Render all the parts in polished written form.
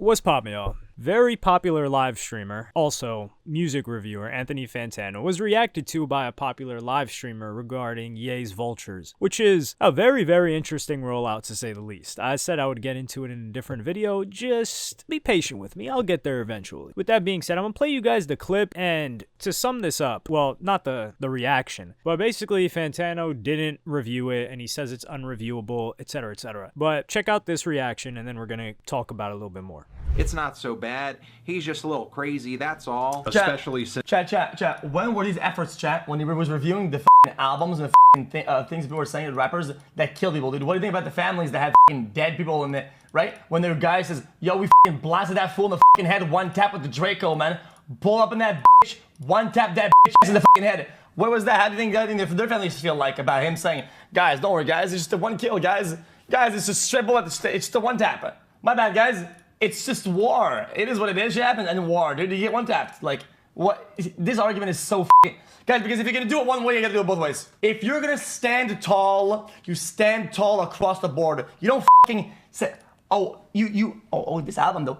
What's poppin', y'all? Very popular live streamer, also music reviewer, Anthony Fantano, was reacted to by a popular live streamer regarding Ye's Vultures, which is a very, very interesting rollout to say the least. I said I would get into it in a different video, just be patient with me, I'll get there eventually. With that being said, I'm gonna play you guys the clip, and to sum this up, well, not the reaction, but basically Fantano didn't review it, and he says it's unreviewable, etc, etc. But check out this reaction, and then we're gonna talk about it a little bit more. It's not so bad. He's just a little crazy, that's all. Especially since... Chat. When were these efforts, chat? When he was reviewing the albums and the things people were saying to rappers that kill people, dude. What do you think about the families that have dead people in it, right? When their guy says, yo, we blasted that fool in the head, one tap with the Draco, man. Pull up in that bitch, one tap that bitch in the head. What was that? How do you think their families feel like about him saying, guys, don't worry, guys, it's just a one kill, guys. Guys, it's just straight bullet, it's just a one tap. My bad, guys. It's just war. It is what it is. Shit happens and war, dude. You get one tapped. Like, what? This argument is so guys, because if you're gonna do it one way, you gotta do it both ways. If you're gonna stand tall, you stand tall across the board. You don't say, oh, this album though.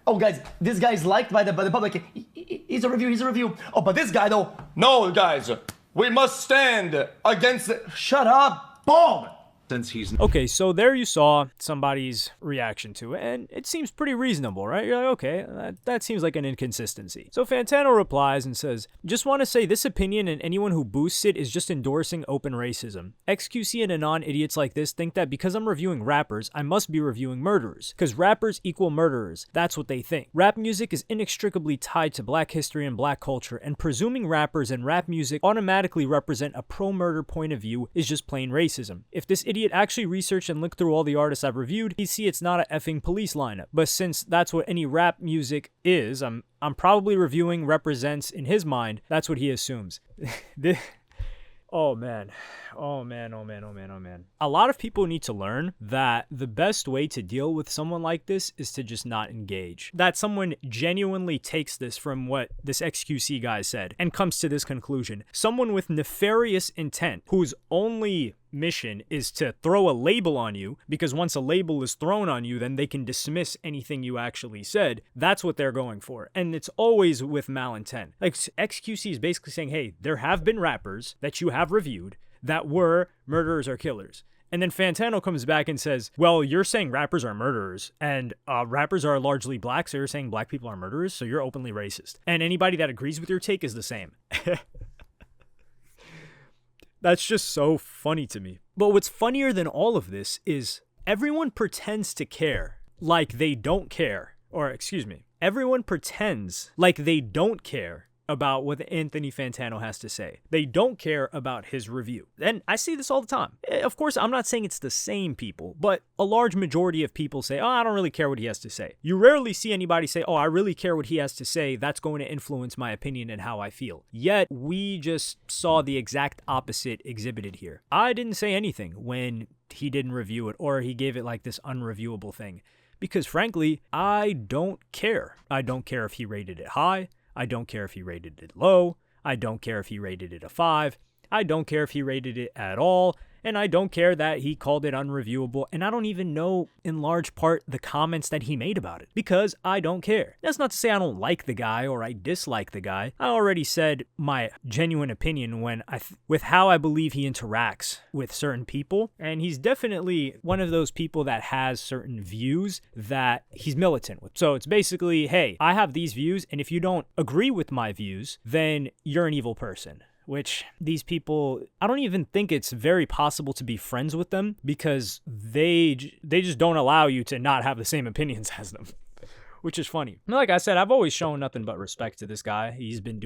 Oh, guys, this guy's liked by the public. He's a review. Oh, but this guy though, no, guys, we must stand against it. Shut up, boom. Since he's... Okay, so there you saw somebody's reaction to it, and it seems pretty reasonable, right? You're like, okay, that seems like an inconsistency. So Fantano replies and says, just want to say this opinion and anyone who boosts it is just endorsing open racism. XQC and Anon idiots like this think that because I'm reviewing rappers, I must be reviewing murderers. Because rappers equal murderers. That's what they think. Rap music is inextricably tied to black history and black culture, and presuming rappers and rap music automatically represent a pro-murder point of view is just plain racism. If this idiot actually researched and looked through all the artists I've reviewed, he'd see it's not a effing police lineup. But since that's what any rap music is, I'm probably reviewing represents in his mind, that's what he assumes. Oh man. A lot of people need to learn that the best way to deal with someone like this is to just not engage. That someone genuinely takes this from what this XQC guy said and comes to this conclusion. Someone with nefarious intent whose only mission is to throw a label on you, because once a label is thrown on you, then they can dismiss anything you actually said. That's what they're going for. And it's always with malintent. Like, XQC is basically saying, hey, there have been rappers that you have reviewed that were murderers or killers. And then Fantano comes back and says, well, you're saying rappers are murderers, and rappers are largely black, so you're saying black people are murderers, so you're openly racist. And anybody that agrees with your take is the same. That's just so funny to me. But what's funnier than all of this is everyone pretends to care like they don't care. Or, excuse me, everyone pretends like they don't care about what Anthony Fantano has to say. They don't care about his review. And I see this all the time. Of course, I'm not saying it's the same people, but a large majority of people say, oh, I don't really care what he has to say. You rarely see anybody say, oh, I really care what he has to say. That's going to influence my opinion and how I feel. Yet, we just saw the exact opposite exhibited here. I didn't say anything when he didn't review it, or he gave it like this unreviewable thing. Because frankly, I don't care. I don't care if he rated it high. I don't care if he rated it low. I don't care if he rated it a 5. I don't care if he rated it at all. And I don't care that he called it unreviewable. And I don't even know, in large part, the comments that he made about it. Because I don't care. That's not to say I don't like the guy or I dislike the guy. I already said my genuine opinion with how I believe he interacts with certain people. And he's definitely one of those people that has certain views that he's militant with. So it's basically, hey, I have these views, and if you don't agree with my views, then you're an evil person. Which these people, I don't even think it's very possible to be friends with them, because they just don't allow you to not have the same opinions as them, which is funny. Like I said, I've always shown nothing but respect to this guy. He's been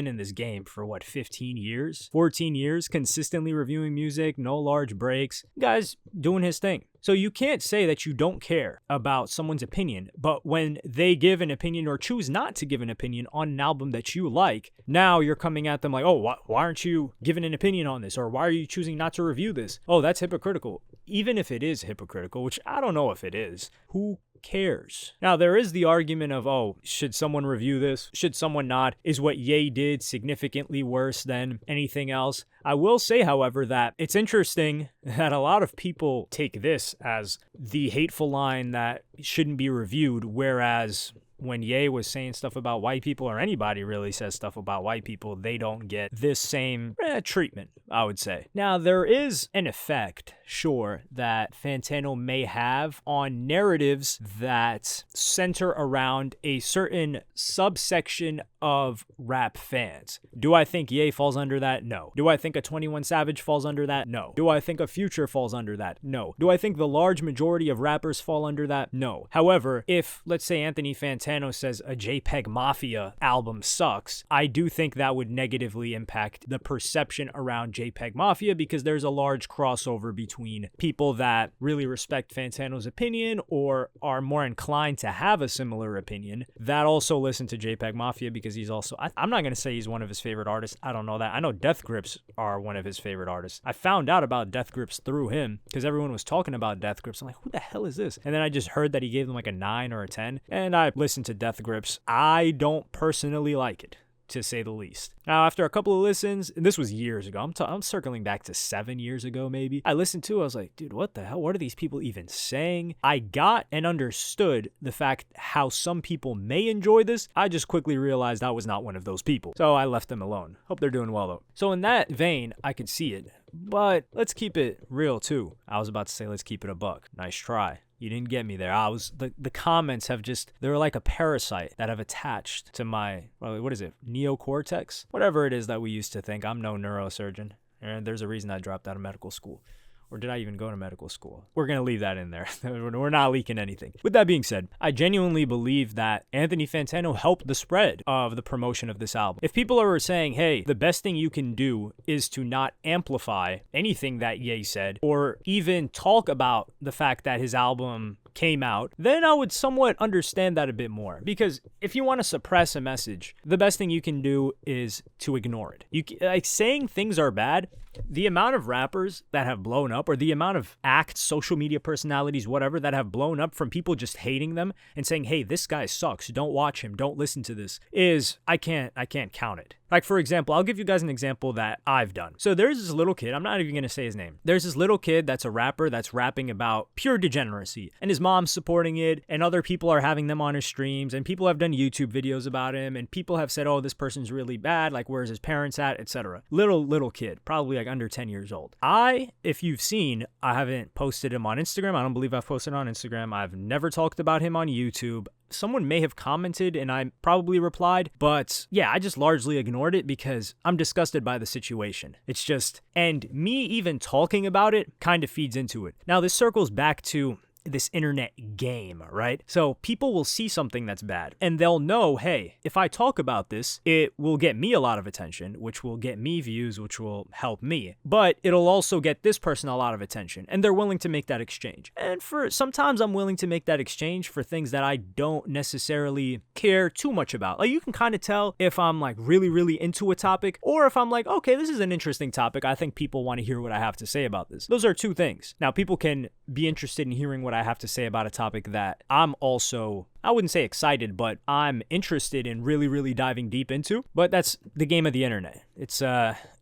in this game for what, 15 years, 14 years, consistently reviewing music, no large breaks. Guy's doing his thing. So you can't say that you don't care about someone's opinion, but when they give an opinion or choose not to give an opinion on an album that you like, now you're coming at them like, oh, why aren't you giving an opinion on this? Or why are you choosing not to review this? Oh, that's hypocritical. Even if it is hypocritical, which I don't know if it is, who cares. Now, there is the argument of, oh, should someone review this? Should someone not? Is what Ye did significantly worse than anything else? I will say, however, that it's interesting that a lot of people take this as the hateful line that shouldn't be reviewed, whereas when Ye was saying stuff about white people, or anybody really says stuff about white people, they don't get this same treatment, I would say. Now, there is an effect, sure, that Fantano may have on narratives that center around a certain subsection of rap fans. Do I think Ye falls under that? No. Do I think a 21 Savage falls under that? No. Do I think a Future falls under that? No. Do I think the large majority of rappers fall under that? No. However, if, let's say, Anthony Fantano says a JPEG Mafia album sucks, I do think that would negatively impact the perception around JPEG Mafia, because there's a large crossover between people that really respect Fantano's opinion or are more inclined to have a similar opinion that also listen to JPEG Mafia, because he's also, I'm not going to say he's one of his favorite artists. I don't know that. I know Death Grips are one of his favorite artists. I found out about Death Grips through him because everyone was talking about Death Grips. I'm like, who the hell is this? And then I just heard that he gave them like a 9 or a 10, and I listened to Death Grips. I don't personally like it, to say the least. Now, after a couple of listens, and this was years ago, I'm circling back to 7 years ago maybe, I listened to it, I was like, dude, what the hell? What are these people even saying? I got and understood the fact how some people may enjoy this. I just quickly realized I was not one of those people. So I left them alone. Hope they're doing well though. So in that vein, I could see it. But let's keep it real too. I was about to say, let's keep it a buck. Nice try. You didn't get me there. The comments have just, they're like a parasite that have attached to my, what is it, neocortex? Whatever it is that we used to think. I'm no neurosurgeon, and there's a reason I dropped out of medical school. Or did I even go to medical school? We're going to leave that in there. We're not leaking anything. With that being said, I genuinely believe that Anthony Fantano helped the spread of the promotion of this album. If people are saying, hey, the best thing you can do is to not amplify anything that Ye said, or even talk about the fact that his album came out, then I would somewhat understand that a bit more. Because if you want to suppress a message, the best thing you can do is to ignore it. Like, saying things are bad, the amount of rappers that have blown up, or the amount of acts, social media personalities, whatever, that have blown up from people just hating them and saying, hey, this guy sucks, don't watch him, don't listen to this, is, I can't count it. Like, for example, I'll give you guys an example that I've done. So there's this little kid, I'm not even going to say his name. There's this little kid that's a rapper that's rapping about pure degeneracy, and his mom's supporting it, and other people are having them on his streams, and people have done YouTube videos about him, and people have said, oh, this person's really bad, like, where's his parents at, etc. Little kid, probably like under 10 years old. If you've seen, I haven't posted him on Instagram. I don't believe I've posted on Instagram. I've never talked about him on YouTube. Someone may have commented and I probably replied, but yeah, I just largely ignored it because I'm disgusted by the situation. It's just, and me even talking about it kind of feeds into it. Now, this circles back to this internet game, right? So people will see something that's bad and they'll know, hey, if I talk about this, it will get me a lot of attention, which will get me views, which will help me, but it'll also get this person a lot of attention, and they're willing to make that exchange. And for sometimes I'm willing to make that exchange for things that I don't necessarily care too much about. Like, you can kind of tell if I'm like really into a topic, or if I'm like, okay, this is an interesting topic, I think people want to hear what I have to say about this. Those are two things. Now, people can be interested in hearing what I have to say about a topic that I'm also, I wouldn't say excited, but I'm interested in really diving deep into. But that's the game of the internet. It's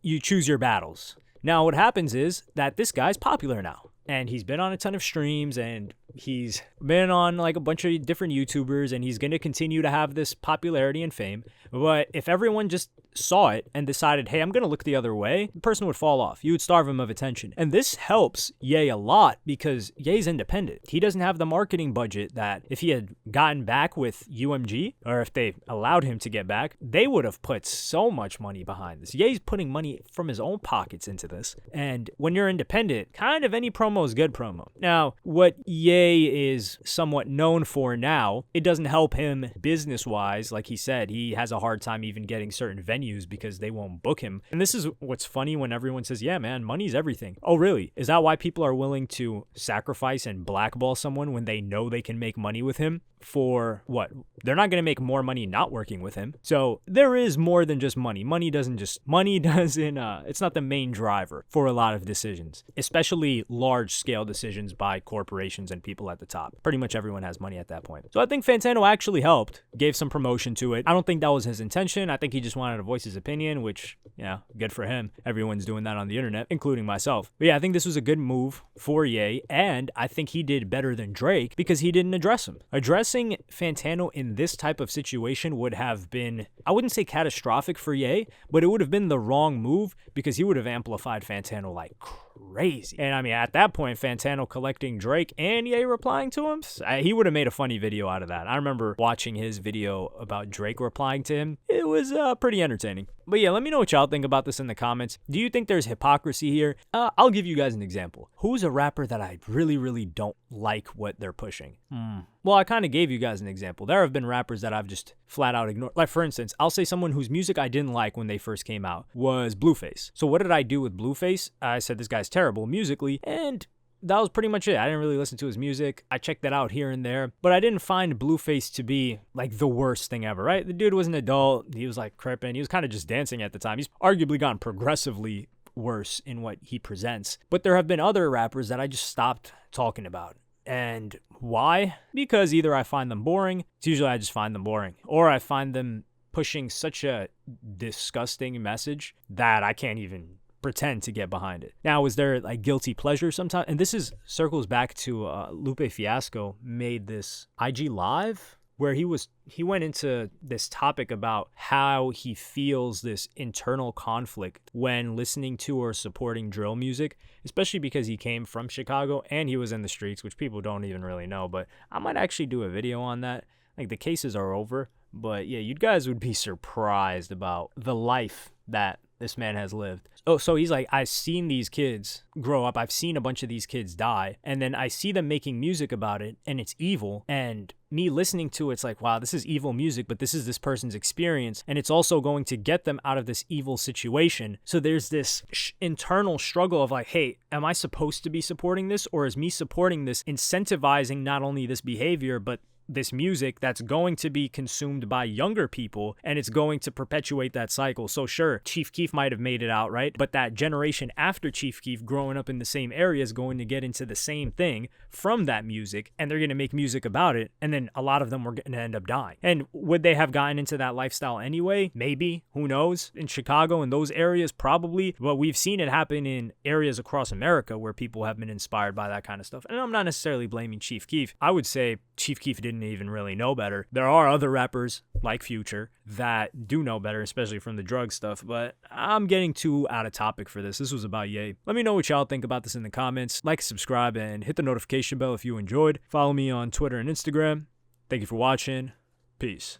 you choose your battles. Now, what happens is that this guy's popular now, and he's been on a ton of streams, and he's been on like a bunch of different YouTubers, and he's going to continue to have this popularity and fame. But if everyone just saw it and decided, hey, I'm going to look the other way, the person would fall off. You would starve him of attention. And this helps Ye a lot because Ye's independent. He doesn't have the marketing budget that if he had gotten back with UMG, or if they allowed him to get back, they would have put so much money behind this. Ye's putting money from his own pockets into this. And when you're independent, kind of any promo is good promo. Now, what Ye is somewhat known for now, it doesn't help him business-wise. Like he said, he has a hard time even getting certain venues because they won't book him. And this is what's funny when everyone says, yeah, man, money's everything. Oh, really? Is that why people are willing to sacrifice and blackball someone when they know they can make money with him? For what? They're not going to make more money not working with him. So there is more than just money. Money doesn't, it's not the main driver for a lot of decisions, especially large large scale decisions by corporations and people at the top. Pretty much everyone has money at that point. So I think Fantano actually helped, gave some promotion to it. I don't think that was his intention. I think he just wanted to voice his opinion, which, yeah, good for him. Everyone's doing that on the internet, including myself. But yeah, I think this was a good move for Ye, and I think he did better than Drake because he didn't address him. Addressing Fantano in this type of situation would have been, I wouldn't say catastrophic for Ye, but it would have been the wrong move because he would have amplified Fantano like crazy. And I mean, at that point, Fantano collecting Drake and Ye replying to him, he would have made a funny video out of that. I remember watching his video about Drake replying to him. It was pretty entertaining. But yeah, let me know what y'all think about this in the comments. Do you think there's hypocrisy here? I'll give you guys an example. Who's a rapper that I really don't like what they're pushing? Well, I kind of gave you guys an example. There have been rappers that I've just flat out ignored. Like, for instance, I'll say someone whose music I didn't like when they first came out was Blueface. So what did I do with Blueface? I said this guy's terrible musically, and that was pretty much it. I didn't really listen to his music. I checked that out here and there, but I didn't find Blueface to be like the worst thing ever, right? The dude was an adult. He was like crippin'. He was kind of just dancing at the time. He's arguably gotten progressively worse in what he presents. But there have been other rappers that I just stopped talking about. And why? Because either I find them boring. It's usually I just find them boring, or I find them pushing such a disgusting message that I can't even pretend to get behind it. Now, is there like guilty pleasure sometimes? And this circles back to Lupe Fiasco made this IG Live where he went into this topic about how he feels this internal conflict when listening to or supporting drill music, especially because he came from Chicago and he was in the streets, which people don't even really know. But I might actually do a video on that. Like, the cases are over, but yeah, you guys would be surprised about the life that this man has lived. Oh, so he's like, I've seen these kids grow up. I've seen a bunch of these kids die. And then I see them making music about it, and it's evil. And me listening to it's like, wow, this is evil music, but this is this person's experience. And it's also going to get them out of this evil situation. So there's this internal struggle of like, hey, am I supposed to be supporting this? Or is me supporting this incentivizing not only this behavior, but this music that's going to be consumed by younger people, and it's going to perpetuate that cycle? So sure, Chief Keef might have made it out, right? But that generation after Chief Keef growing up in the same area is going to get into the same thing from that music, and they're going to make music about it, and then a lot of them were going to end up dying. And would they have gotten into that lifestyle anyway? Maybe. Who knows? In Chicago, in those areas, probably. But we've seen it happen in areas across America where people have been inspired by that kind of stuff. And I'm not necessarily blaming Chief Keef. I would say Chief Keef didn't even really know better. There are other rappers like Future that do know better, especially from the drug stuff, but I'm getting too out of topic for this. This was about Ye. Let me know what y'all think about this in the comments. Like, subscribe, and hit the notification bell if you enjoyed. Follow me on Twitter and Instagram. Thank you for watching. Peace.